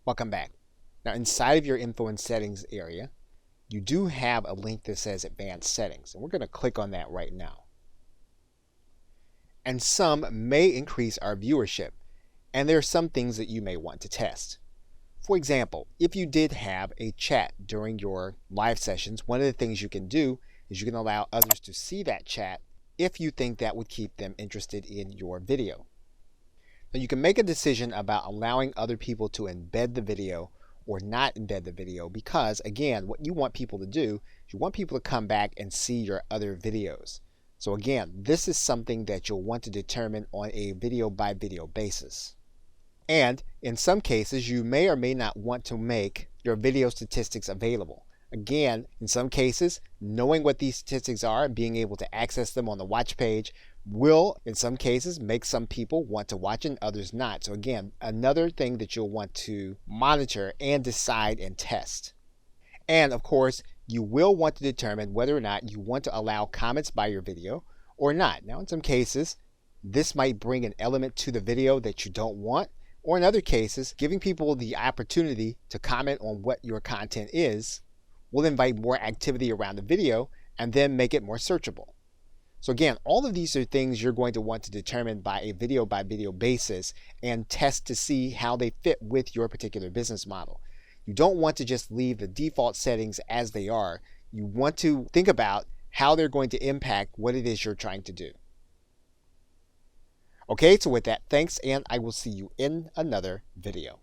Welcome back. Now inside of your info and settings area, you do have a link that says advanced settings, and we're going to click on that right now. And some may increase our viewership, and there are some things that you may want to test. For example, if you did have a chat during your live sessions, one of the things you can do is you can allow others to see that chat if you think that would keep them interested in your video. Now you can make a decision about allowing other people to embed the video or not embed the video, because again, what you want people to do is you want people to come back and see your other videos. So again, this is something that you'll want to determine on a video by video basis. And in some cases, you may or may not want to make your video statistics available. Again, in some cases, knowing what these statistics are and being able to access them on the watch page will, in some cases, make some people want to watch and others not. So again, another thing that you'll want to monitor and decide and test. And of course, you will want to determine whether or not you want to allow comments by your video or not. Now, in some cases, this might bring an element to the video that you don't want, or in other cases, giving people the opportunity to comment on what your content is will invite more activity around the video and then make it more searchable. So again, all of these are things you're going to want to determine by video basis and test to see how they fit with your particular business model. You don't want to just leave the default settings as they are. You want to think about how they're going to impact what it is you're trying to do. Okay, so with that, thanks, and I will see you in another video.